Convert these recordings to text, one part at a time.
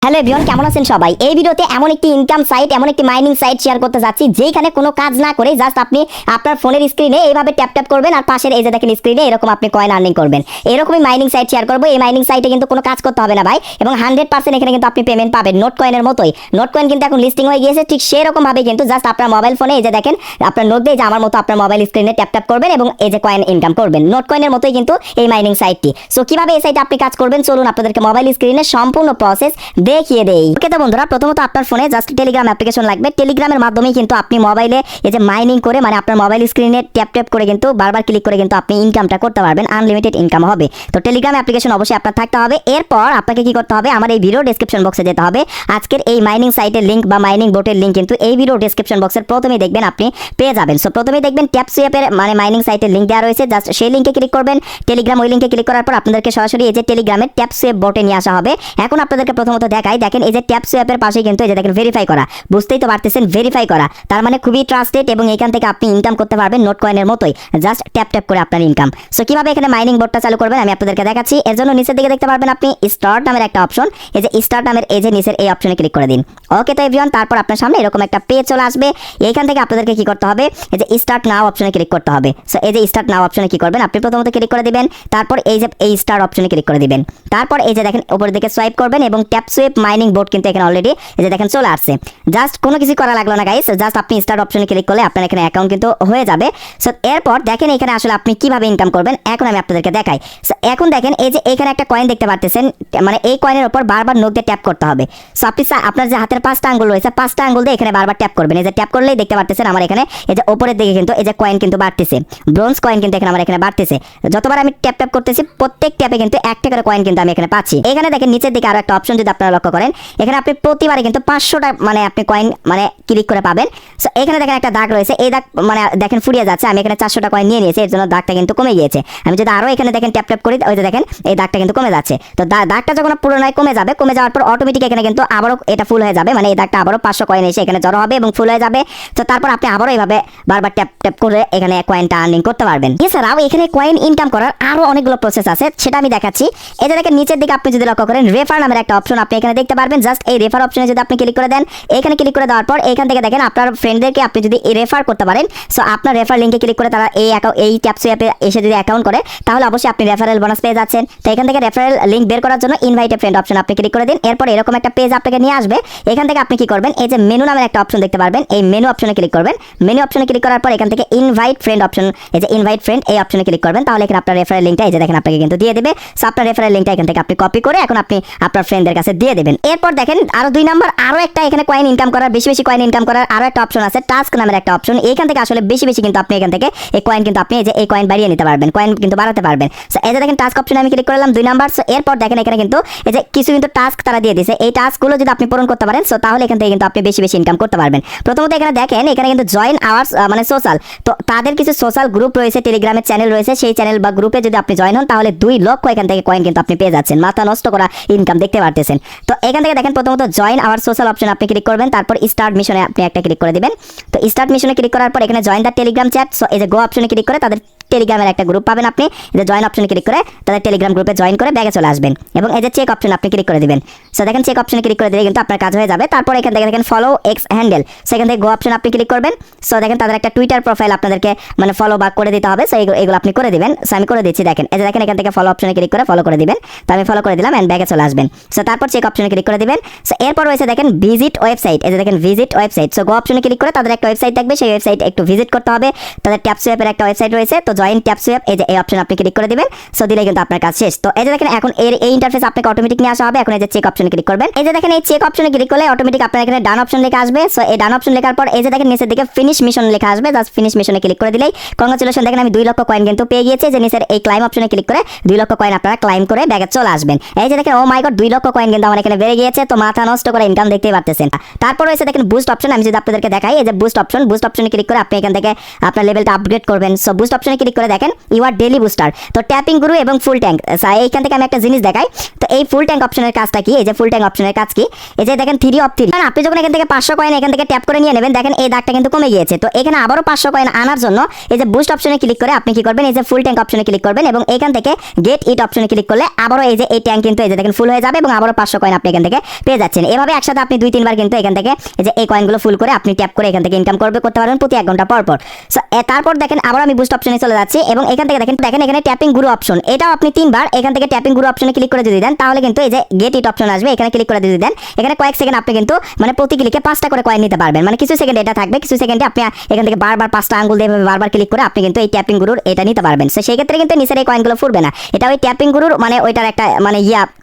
Hello everyone, কেমন আছেন সবাই? এই ভিডিওতে এমন একটি ইনকাম সাইট, এমন একটি মাইনিং সাইট শেয়ার করতে যাচ্ছি যেখানে কোনো কাজ না করে জাস্ট আপনি আপনার ফোনের স্ক্রিনে এইভাবে ট্যাপ ট্যাপ করবেন আর পাশের এই যে দেখেন স্ক্রিনে এরকম আপনি কয়েন আর্নিং করবেন। এরকমই মাইনিং সাইট শেয়ার করবো। এই মাইনিং সাইটে কিন্তু কোনো কাজ করতে হবে না ভাই, এবং 100% এখানে কিন্তু আপনি পেমেন্ট পাবেন নোট কয়েনের মতোই। নোট কয়েন কিন্তু এখন লিস্টিং হয়ে গিয়েছে, ঠিক সেরকম ভাবে কিন্তু জাস্ট আপনার মোবাইল ফোনে এই যে দেখেন আপনার নোট দিয়ে যে আমার মতো আপনার মোবাইল স্ক্রিনে ট্যাপ ট্যাপ করবেন এবং এই যে কয়েন ইনকাম করবেন। নোট কয়েনের মতোই কিন্তু এই মাইনিং সাইটটি। সো কিভাবে এই সাইটে আপনি কাজ করবেন চলুন আপনাদেরকে মোবাইল স্ক্রিনে সম্পূর্ণ প্রসেস দেখিয়ে দেই। ওকে তো বন্ধুরা, প্রথমত আপনার ফোনে জাস্ট টেলিগ্রাম অ্যাপ্লিকেশন লাগবে। টেলিগ্রামের মাধ্যমেই কিন্তু আপনি মোবাইলে এই যে মাইনিং করে মানে আপনার মোবাইল স্ক্রিনে ট্যাপ ট্যাপ করে কিন্তু বারবার ক্লিক করে কিন্তু আপনি ইনকামটা করতে পারবেন, আনলিমিটেড ইনকাম হবে। তো টেলিগ্রাম অ্যাপ্লিকেশন অবশ্যই আপনার থাকতে হবে। এরপর আপনাকে কি করতে হবে, আমার এই ভিডিও ডেসক্রিপশন বক্সে যেতে হবে। আজকের এই মাইনিং সাইটের লিঙ্ক বা মাইনিং বোটের লিঙ্ক কিন্তু এই ভিডিও ডেসক্রিপশন বক্সের প্রথমেই দেখবেন আপনি পেয়ে যাবেন। সো প্রথমেই দেখবেন ট্যাপসুয়েপের মানে মাইনিং সাইটের লিঙ্ক দেওয়া রয়েছে, জাস্ট সেই লিঙ্কে ক্লিক করবেন। টেলিগ্রাম ওই লিঙ্কে ক্লিক করার পর আপনাদেরকে সরাসরি এই যে টেলিগ্রামের ট্যাপসুয়েপ বোটে নিয়ে আসা হবে। এখন আপনাদেরকে প্রথমত দেখাই, দেখেন এই যে ট্যাপসুয়েপের পাশে কিন্তু এই যে দেখেন ভেরিফাই করা, বুঝতেই তো পারতেছেন ভেরিফাই করা তার মানে খুবই ট্রাস্টেড এবং এখান থেকে আপনি ইনকাম করতে পারবেন নোট কয়েনের মতোই, জাস্ট ট্যাপ ট্যাপ করে আপনার ইনকাম। সো কিভাবে এখানে মাইনিং বোর্ডটা চালু করবেন আমি আপনাদেরকে দেখাচ্ছি। এর জন্য নিচের দিকে দেখতে পারবেন আপনি স্টার্ট নামের একটা অপশন, এই যে স্টার্ট নামের এই যে নিচের এই অপশনে ক্লিক করে দিন। ওকে তো এভরিওয়ান, তারপর আপনার সামনে এরকম একটা পেজ চলে আসবে। এইখান থেকে আপনাদেরকে কি করতে হবে, এই যে স্টার্ট নাও অপশনে ক্লিক করতে হবে। সো এই যে স্টার্ট নাও অপশনে কি করবেন, আপনি প্রথমত ক্লিক করে দিবেন, তারপর এই যে এই স্টার অপশনে ক্লিক করে দিবেন। তারপর এই যে দেখেন উপরের দিকে সোয়াইপ করবেন এবং ট্যাপসুয়েপ মাইনিং বোর্ড কিন্তু এখানে অলরেডি এই যে দেখেন চলে আসছে। জাস্ট কোনো কিছু করা লাগলো না গাইস, জাস্ট আপনি স্টার্ট অপশনে ক্লিক করলে আপনার এখানে অ্যাকাউন্ট কিন্তু হয়ে যাবে। সো এরপর দেখেন এখানে আসলে আপনি কিভাবে ইনকাম করবেন এখন আমি আপনাদেরকে দেখাই। সো এখন দেখেন এই যে এখানে একটা কয়েন দেখতে পাচ্ছেন, মানে এই কয়েনের উপর বারবার নোক দিয়ে ট্যাপ করতে হবে। সো আপনি আপনার যে হাতের 5টা আঙ্গুল রয়েছে 5টা আঙ্গুল দিয়ে এখানে বারবার ট্যাপ করবেন। এই যে ট্যাপ করলেই দেখতে পাচ্ছেন আমার এখানে এই যে উপরের দিকে কিন্তু এই যে কয়েন কিন্তু বাড়তেছে, ব্রোঞ্জ কয়েন কিন্তু এখানে আমার এখানে বাড়তেছে। যতবার আমি ট্যাপ ট্যাপ করতেছি প্রত্যেক ট্যাপে কিন্তু 1 টাকার কয়েন কিন্তু আমি এখানে পাচ্ছি। এখানে দেখেন নিচের দিকে আরো একটা অপশন যদি আপনারা লক্ষ্য করেন, এখানে আপনি প্রতিবারে কিন্তু 500টা মানে আপনি কয়েন মানে ক্লিক করে পাবেন। সো এখানে দেখেন একটা দাগ রয়েছে, এই দাগ মানে দেখেন ফুরিয়ে যাচ্ছে। আমি এখানে 400টা কয়েন নিয়ে নিয়েছি, এর জন্য দাগটা কিন্তু কমে গিয়েছে। আমি যদি আরো এখানে দেখেন ট্যাপ ট্যাপ করি, ওই যে দেখেন এই দাগটা কিন্তু কমে যাচ্ছে। তো দাগটা যখন পুরোনায় কমে যাবে, কমে যাওয়ার পর অটোমেটিক এখানে কিন্তু আবারও এটা ফুল হয়ে যাবে, মানে এই দাগটা আবারও 500 কয়েন এসে এখানে জড়ো হবে এবং ফুল হয়ে যাবে। তো তারপর আপনি আবারও এইভাবে বারবার ট্যাপ ট্যাপ করে এখানে কয়েনটা আর্নিং করতে পারবেন। এছাড়াও এখানে কয়েন ইনকাম করার আরো অনেকগুলো প্রসেস আছে, সেটা আমি দেখাচ্ছি। এই যে দেখেন নিচের দিকে আপনি যদি লক্ষ্য করেন রেফার নামের একটা অপশন আপনি এখানে দেখতে পারবেন। জাস্ট এই রেফার অপশনে যদি আপনি ক্লিক করে দেন, এখানে ক্লিক করে দেওয়ার পর এখান থেকে দেখেন আপনার ফ্রেন্ডদেরকে আপনি যদি রেফার করতে পারেন, সো আপনার রেফার লিঙ্কে ক্লিক করে তারা এই ট্যাপসুয়েপে এসে যদি অ্যাকাউন্ট করে তাহলে অবশ্যই আপনি রেফারেল বোনাস পেয়ে যাচ্ছেন। তো এখান থেকে রেফারেল লিঙ্ক বের করার জন্য ইনভাইট এ ফ্রেন্ড অপশন আপনি ক্লিক করে দিন। এরপর এরকম একটা পেজ আপনাকে নিয়ে আসবে। এখান থেকে আপনি কি করবেন, এই যে মেনু নামের একটা অপশন দেখতে পারবেন, এই মেনু অপশনে ক্লিক করবেন। মেনু অপশনে ক্লিক করার পর এখান থেকে ইনভাইট ফ্রেন্ড অপশন, এই যে ইনভাইট ফ্রেন্ড এই অপশনে ক্লিক করবেন। তাহলে এখানে আপনার রেফারেল লিঙ্কটা এই যে দেখেন আপনাকে কিন্তু দিয়ে দেবে। সো আপনার রেফারেল লিঙ্কটা এখান থেকে আপনি কপি করে এখন আপনি আপনার ফ্রেন্ডদের কাছে দিয়ে দেবেন। এরপর দেখেন আরো 2 নাম্বার আরো একটা এখানে কয়েন ইনকাম করার বেশি বেশি কয়েন ইনকাম করার আরো একটা অপশন আছে, টাস্ক নামের একটা অপশন। এখান থেকে আসলে বেশি বেশি কিন্তু আপনি এখান থেকে এই কয়েন কিন্তু আপনি এই যে এই কয়েন বাড়িয়ে নিতে পারবেন, কয়েন কিন্তু বাড়াতে পারবেন। সো এই যে দেখেন টাস্ক অপশনে আমি ক্লিক করলাম 2 নাম্বার। সো এরপর দেখেন এখানে কিন্তু এই যে কিছু কিন্তু টাস্ক তারা দিয়ে দিয়েছে, এই টাস্কগুলো যদি আপনি পূরণ করতে পারেন সো তাহলে এখান থেকে কিন্তু আপনি বেশি বেশি ইনকাম করতে পারবেন। প্রথমত এখানে দেখেন এখানে কিন্তু জয়েন আওয়ার্স মানে সোশ্যাল, তো তাদের কিছু সোশ্যাল গ্রুপ রয়েছে, টেলিগ্রামের চ্যানেল রয়েছে, সেই চ্যানেল বা গ্রুপে যদি আপনি জয়েন হন তাহলে 2 লক্ষ এখান থেকে কয়েন কিন্তু আপনি পেয়ে যাচ্ছেন, মাথা নষ্ট করা ইনকাম দেখতে পারতেছেন। তো এখান থেকে দেখেন প্রথমত জয়েন আওয়ার সোশ্যাল অপশন আপনি ক্লিক করবেন, তারপর স্টার্ট মিশনে আপনি একটা ক্লিক করে দিবেন। তো স্টার্ট মিশনে ক্লিক করার পর এখানে join the Telegram chat, so এই যে গো অপশনে ক্লিক করে তাদের টেলিগ্রামের একটা গ্রুপ পাবেন আপনি, যে জয়েন অপশনে ক্লিক করে তাদের টেলিগ্রাম গ্রুপে জয়েন করে ব্যাগে চলে আসবেন এবং এই যে চেক অপশন আপনি ক্লিক করে দিবেন। সো দেখেন চেক অপশনে ক্লিক করে দিলে কিন্তু আপনার কাজ হয়ে যাবে। তারপর এখান থেকে দেখেন ফলো এক্স হ্যান্ডেল, সেখান থেকে গো অপশন আপনি ক্লিক করবেন। সো দেখেন তাদের একটা টুইটার প্রোফাইল আপনাদেরকে মানে ফলো বা করে দিতে হবে। সো এগুলো আপনি করে দিবেন। সো আমি করে দিচ্ছি, দেখেন এই যে দেখেন এখান থেকে ফলো অপশনে ক্লিক করে ফলো করে দিবেন। তো আমি ফলো করে দিলাম এন্ড ব্যাগে চলে আসবেন। সো তারপর চেক অপশনে ক্লিক করে দিবেন। সো এরপর রয়েছে দেখেন ভিজিট ওয়েবসাইট, এই যে দেখেন ভিজিট ওয়েবসাইট। সো গো অপশনে ক্লিক করে তাদের একটা ওয়েবসাইট থাকবে, সেই ওয়েবসাইট একটু ভিজিট করতে হবে। তাদের ট্যাপসুয়েপের একটা ওয়েবসাইট রয়েছে, তো জয়েন ট্যাপসুয়েপ এই যে এই অপশন আপনি ক্লিক করে দিবেন। সো দিলে কিন্তু আপনার কাজ শেষ। তো এই যে দেখেন এখন এই ইন্টারফেস আপনাকে অটোমেটিক নিয়ে আসা হবে। এখন এই যে চেক অপশনে ক্লিক করবেন, এই যে দেখেন এই চেক অপশনে ক্লিক করলে অটোমেটিক আপনার এখানে ডান অপশন লেখা আসবে। সো এই ডান অপশন লেখার পর এই যে দেখেন নিচের দিকে ফিনিশ মিশন লেখা আসবে, জাস্ট ফিনিশ মিশনে ক্লিক করে দিলেই কংগ্রাচুলেশন, দেখেন আমি 2 লক্ষ কয়েন কিন্তু পেয়ে গিয়েছি। যে নিচের এই ক্লাইম অপশনে ক্লিক করে 2 লক্ষ কয়েন আপনারা ক্লাইম করে ব্যাগে চলে আসবেন। এই যে দেখেন ও মাই গড 2 লক্ষ কয়েন কিন্তু আমার এখানে বেড়ে গিয়েছে, তো মাথা নষ্ট করে ইনকাম দেখতেই পারতেছেন। তারপর রয়েছে দেখেন বুস্ট অপশন, আমি যদি আপনাদেরকে দেখাই এই যে বুস্ট অপশন, বুস্ট অপশনে ক্লিক করে আপনি এখান থেকে আপনার লেভেলটা আপগ্রেড করবেন। সো বুস্ট অপশনে ক্লিক ক্লিক করে দেখেন ইউর ডেইলি বুস্টার। তো ট্যাপিং গুরু এবং ফুল ট্যাঙ্ক, এইখান থেকে আমি একটা জিনিস দেখাই। তো এই ফুল ট্যাঙ্ক অপশনের কাজটা কি, এই যে ফুল ট্যাঙ্ক অপশনের কাজ কি, এই যে দেখেন 3 অফ 3, আপনি যখন এখান থেকে 500 কয়েন এখান থেকে ট্যাপ করে নিয়ে নেবেন, দেখেন এই দাগটা কিন্তু কমে গিয়েছে। তো এখানে আবারও 500 কয়েন আনার জন্য এই যে বুস্ট অপশনে ক্লিক করে আপনি কি করবেন, এই যে ফুল ট্যাঙ্ক অপশনে ক্লিক করবেন এবং এখান থেকে গেট ইট অপশনে ক্লিক করলে আবারও এই যে এই ট্যাঙ্ক কিন্তু এই যে দেখেন ফুল হয়ে যাবে এবং আবারও 500 কয়েন আপনি এখান থেকে পেয়ে যাচ্ছেন। এভাবে একসাথে আপনি 2-3 বার কিন্তু এখান থেকে এই যে এই কয়েনগুলো ফুল করে আপনি ট্যাপ করে এখান থেকে ইনকাম করতে পারবেন প্রতি 1 ঘন্টা পর পর। সো তারপর দেখেন আবার আমি বুস্ট অপশনে চলে যাচ্ছি এবং এখান থেকে দেখেন এখানে ট্যাপিং গুরু অপশন, এটাও আপনি 3 বার এখান থেকে ট্যাপিং গুরু অপশনে ক্লিক করে যদি দেন তাহলে কিন্তু এই যে গেট ইট অপশন আসবে, এখানে ক্লিক করে যদি দেন এখানে কয়েক সেকেন্ড আপনি কিন্তু মানে প্রতি ক্লিকে 5টা করে কয়েন নিতে পারবেন। মানে কিছু সেকেন্ড এটা থাকবে, কিছু সেকেন্ডে আপনি এখান থেকে বারবার 5টা আঙ্গুল দিয়ে বারবার ক্লিক করে আপনি কিন্তু এই ট্যাপিং গুরুর এটা নিতে পারবেন। সো সেই ক্ষেত্রে কিন্তু নিচের এই কয়েনগুলো ফুরবে না, এটা ওই ট্যাপিং গুরুর মানে ওইটার একটা মানে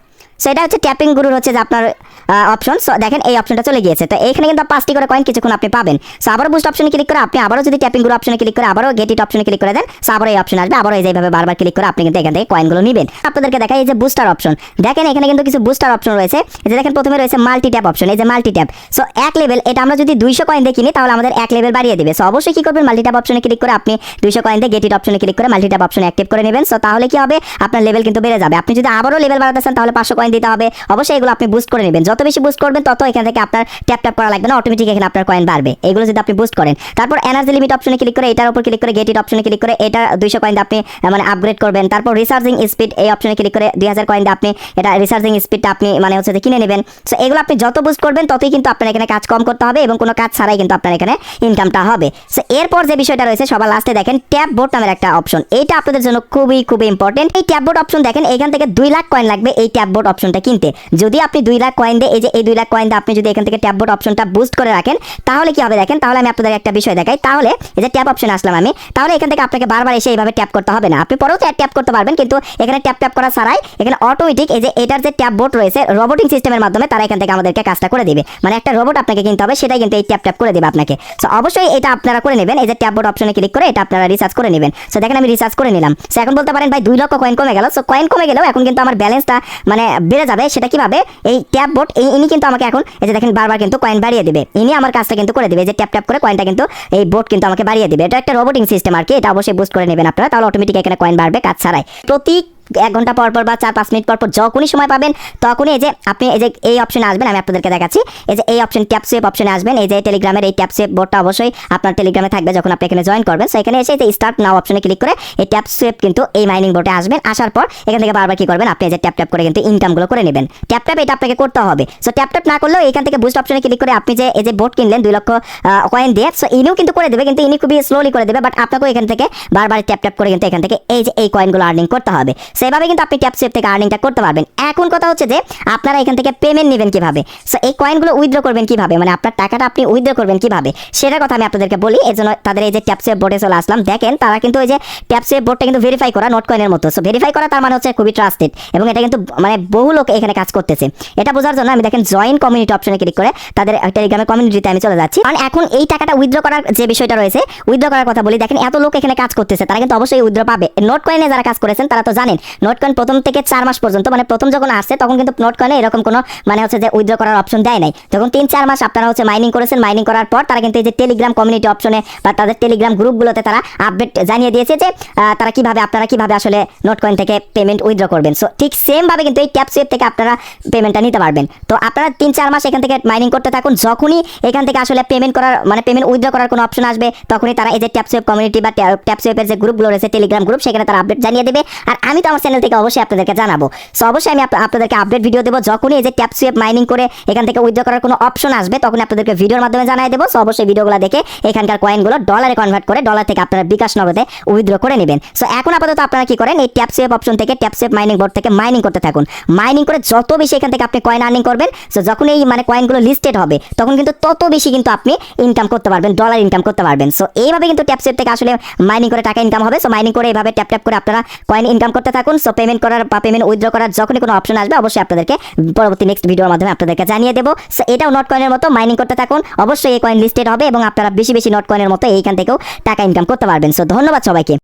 সো এটা হচ্ছে ট্যাপিং গুরুর হচ্ছে যে আপনার অপশন। সো দেখেন এই অপশনটা চলে গিয়েছে। তো এখানে কিন্তু 5টি করে কয়েন কিছুক্ষণ আপনি পাবেন। সো আবারও বুস্ট অপশনে ক্লিক করে আপনি আবারও যদি ট্যাপিং গুরু অপশনে ক্লিক করে আবারও গেট ইট অপশনে ক্লিক করে দেন, সো আবারও এই অপশন আসবে, আবারও এইভাবে বারবার ক্লিক করে আপনি কিন্তু এখান থেকে কয়েনগুলো নেবেন। আপনাদেরকে দেখাই এই যে বুস্টার অপশন, দেখেন এখানে কিন্তু কিছু বুস্টার অপশন রয়েছে। এই যে দেখেন প্রথমে রয়েছে মাল্টি ট্যাপ অপশন, এই যে মাল্টি ট্যাপ। সো 1 লেভেল, এটা আমরা যদি 200 কয়েন দিয়ে কিনি তাহলে আমাদের 1 লেভেল বাড়িয়ে দিবে। সো অবশ্যই কি করবেন, মাল্টি ট্যাপ অপশনে ক্লিক করে আপনি 200 কয়েন দিয়ে গেট ইট অপশনে ক্লিক করে মাল্টি ট্যাপ অপশনে অ্যাক্টিভ করে নেবেন। সো তাহলে কি হবে, আপনার লেভেল কিন্তু বেড়ে যাবে। আপনি যদি আবারও লেভেল বাড়াতে চান তাহলে 500 কয়েন দিতে হবে। অবশ্যই এগুলো আপনি বুস্ট করে নেবেন, যত বেশি বুস্ট করবেন তত এখান থেকে আপনার ট্যাপ করা লাগবে না, অটোমেটিক এখানে আপনার কয়েন বাড়বে এগুলো যদি আপনি বুস্ট করেন। তারপর এনার্জি লিমিট অপশনে ক্লিক করে এটার উপর ক্লিক করে গেট ইট অপশনে ক্লিক করে এটা 200 কয়েন দিয়ে আপনি মানে আপগ্রেড করবেন। তারপর রিচার্জিং স্পিড এই অপশনে ক্লিক করে 2000 কয়েন দিয়ে আপনি এটা রিচার্জিং স্পিডটা আপনি মানে হচ্ছে যে কিনে নেবেন। সো এগুলো আপনি যত বুস্ট করবেন ততই কিন্তু আপনার এখানে কাজ কম করতে হবে এবং কোনো কাজ ছাড়াই কিন্তু আপনার এখানে ইনকামটা হবে। সো এরপর যে বিষয়টা রয়েছে সবার লাস্টে দেখেন ট্যাপ বোর্ড নামের একটা অপশন, এইটা আপনাদের জন্য খুবই ইম্পর্টেন্ট। এই ট্যাপ বোর্ড অপশন দেখেন এখান থেকে 2 লাখ কয়েন লাগবে এই ট্যাপ বোর্ড অপশনটা কিনতে। যদি আপনি 2 লাখ কয়েন দিয়ে এই যে এই 2 লাখ কয়েন দিয়ে আপনি যদি এখান থেকে ট্যাপ বোর্ড অপশনটা বুস্ট করে রাখেন তাহলে কি হবে দেখেন, তাহলে আমি আপনাদের একটা বিষয় দেখাই। তাহলে এই যে ট্যাপ অপশন আসলাম আমি, তাহলে এখান থেকে আপনাকে বারবার এসে এইভাবে ট্যাপ করতে হবে না, আপনি পরেও ট্যাপ করতে পারবেন কিন্তু এখানে ট্যাপ করা ছাড়াই এখানে অটোমেটিক এই যে এটার যে ট্যাপ বোর্ড রয়েছে রোবোটিং সিস্টেমের মাধ্যমে তারা এখান থেকে আমাদেরকে কাজটা করে দিবে। মানে একটা রোবট আপনাকে কিনতে হবে, সেটাই কিন্তু এই ট্যাপ করে দেবে আপনাকে। সো অবশ্যই এটা আপনারা করে নেবেন, এই যে ট্যাপ বোর্ড অপশনে ক্লিক করে এটা আপনারা রিসার্চ করে নেবেন। সো দেখেন আমি রিসার্চ করে নিলাম। সো এখন বলতে পারেন ভাই 2 লক্ষ কয়েন কমে গেল। সো কয়েন কমে গেলেও এখন কিন্তু আমার ব্যালেন্সটা মানে বেড়ে যাবে। সেটা কিভাবে, এই ট্যাপ বোর্ড ইনি কিন্তু আমাকে এখন এই যে দেখেন বারবার কিন্তু কয়েন বাড়িয়ে দিবে, ইনি আমার কাজটা কিন্তু করে দিবে, যে ট্যাপ করে কয়েনটা কিন্তু এই বোর্ড কিন্তু আমাকে বাড়িয়ে দিবে। এটা একটা রোবোটিং সিস্টেম আর কি, এটা অবশ্যই বুস্ট করে নেবেন আপনারা, তাহলে অটোমেটিক এখানে কয়েন বাড়বে কাজ ছাড়াই। প্রতি 1 ঘন্টা পর পর বা 4-5 মিনিট পর পর যখনই সময় পাবেন তখনই এই যে আপনি এই যে এই অপশনে আসবেন, আমি আপনাদেরকে দেখাচ্ছি। এই যে এই অপশন ট্যাপ সুইপ অপশনে আসবেন, এই যে টেলিগ্রামের এই ট্যাপ সুইপ বোর্ডটা অবশ্যই আপনার টেলিগ্রামে থাকবে যখন আপনি এখানে জয়েন করবেন। সো এখানে এসে এই যে স্টার্ট নাও অপশনে ক্লিক করে এই ট্যাপ সুইপ কিন্তু এই মাইনিং বোর্ডে আসবেন। আসার পর এখান থেকে বারবার কি করবেন, আপনি এই যে ট্যাপ করে কিন্তু ইনকামগুলো করে নেবেন। ট্যাপ এটা আপনাকে করতে হবে। সো ট্যাপ না করলেও এখান থেকে বুস্ট অপশনে ক্লিক করে আপনি যে এই যে বোর্ড কিনলেন 2 লক্ষ কয়েন দিয়ে, সো ইনিও কিন্তু করে দেবে, কিন্তু ইনি খুবই স্লোলি করে দেবে, বাট আপনাকেও এখান থেকে বারবার ট্যাপ করে কিন্তু এখান থেকে এই যে এই কয়েনগুলো আর্নিং করতে হবে। সেভাবে কিন্তু আপনি ট্যাপ সুইপ থেকে আর্নিংটা করতে পারবেন। এখন কথা হচ্ছে যে আপনারা এখান থেকে পেমেন্ট নেবেন কিভাবে, সো এই কয়েনগুলো উইথড্র করবেন কিভাবে, মানে আপনার টাকাটা আপনি উইথড্র করবেন কিভাবে সেটার কথা আমি আপনাদেরকে বলি। এর জন্য তাদের এই যে ট্যাপ সুইপ বোর্ডে চলে আসলাম। দেখেন তারা কিন্তু ওই যে ট্যাপ সুইপ বোর্ডটা কিন্তু ভেরিফাই করা নোট কয়েনের মতো। সো ভেরিফাই করা তার মানে হচ্ছে খুবই ট্রাস্টেড এবং এটা কিন্তু মানে বহু লোক এখানে কাজ করতেছে। এটা বোঝার জন্য আমি দেখেন জয়েন কমিউনিটি অপশনে ক্লিক করে তাদের টেলিগ্রামের কমিউনিটিতে আমি চলে যাচ্ছি। কারণ এখন এই টাকাটা উইথড্র করার যে বিষয়টা রয়েছে, উইথড্র করার কথা বলি, দেখেন এত লোক এখানে কাজ করতেছে, তারা কিন্তু অবশ্যই উইথড্র পাবে। নোট কয়েনে যারা কাজ করেছেন তারা তো জানেন নোট কয়েন প্রথম থেকে 4 মাস পর্যন্ত, মানে প্রথম যখন আসছে তখন কিন্তু নোট কয়েনে এরকম কোনো মানে হচ্ছে যে উইথড্র করার অপশন দেয় নাই। তখন 3-4 মাস আপনারা হচ্ছে মাইনিং করেছেন, মাইনিং করার পর তারা কিন্তু এই যে টেলিগ্রাম কমিউনিটি অপশনে বা তাদের টেলিগ্রাম গ্রুপগুলোতে তারা আপডেট জানিয়ে দিয়েছে যে তারা কিভাবে আপনারা কিভাবে আসলে নোট কয়েন থেকে পেমেন্ট উইথড্র করবেন। সো ঠিক সেম ভাবে কিন্তু এই ট্যাপ সুইপ থেকে আপনারা পেমেন্টটা নিতে পারবেন। তো আপনারা 3-4 মাস এখান থেকে মাইনিং করতে থাকুন, যখনই এখান থেকে আসলে পেমেন্ট করার মানে পেমেন্ট উইথড্র করার কোনো অপশন আসবে তখনই তারা এই যে ট্যাপ সুইপ কমিউনিটি বা ট্যাপ সুইপের যে গ্রুপগুলো রয়েছে টেলিগ্রাম গ্রুপ, সেখানে তারা আপডেট জানিয়ে দেবে। আর আমি তো আমার চ্যানেল থেকে অবশ্যই আপনাদেরকে জানাবো। সো অবশ্যই আমি আপনাদেরকে আপডেট ভিডিও দেবো, যখনই এই যে ট্যাপ সুইপ মাইনিং করে এখান থেকে উইথড্র করার কোনো অপশন আসবে তখন আপনাদেরকে ভিডিওর মাধ্যমে জানাই দেবো। সো অবশ্যই ভিডিওগুলো দেখে এখানকার কয়েনগুলো ডলারে কনভার্ট করে ডলার থেকে আপনারা বিকাশ নগদে উইথড্র করে নেবেন। সো এখন আপাতত আপনারা কি করেন, এই ট্যাপ সুইপ অপশন থেকে ট্যাপ সুইপ মাইনিং বোর্ড থেকে মাইনিং করতে থাকুন। মাইনিং করে যত বেশি এখান থেকে আপনি কয়েন আর্নিং করবেন, সো যখন এই মানে কয়েনগুলো লিস্টেড হবে তখন কিন্তু তত বেশি কিন্তু আপনি ইনকাম করতে পারবেন, ডলার ইনকাম করতে পারবেন। সো এইভাবে কিন্তু ট্যাপ সুইপ থেকে আসলে মাইনিং করে টাকা ইনকাম হবে। সো মাইনিং করে এইভাবে ট্যাপ করে আপনারা কয়েন ইনকাম করতে থাকুন। সো পেমেন্ট করার বা পেমেন্ট উইথড্র করার যখনই কোনো অপশন আসবে অবশ্যই আপনাদেরকে পরবর্তী নেক্সট ভিডিওর মাধ্যমে আপনাদেরকে জানিয়ে দেবো। সো এটাও নোট কয়েনের মতো মাইনিং করতে থাকুন, অবশ্যই এই কয়েন লিস্টেড হবে এবং আপনারা বেশি নোট কয়েনের মতো এইখান থেকেও টাকা ইনকাম করতে পারবেন। সো ধন্যবাদ সবাইকে।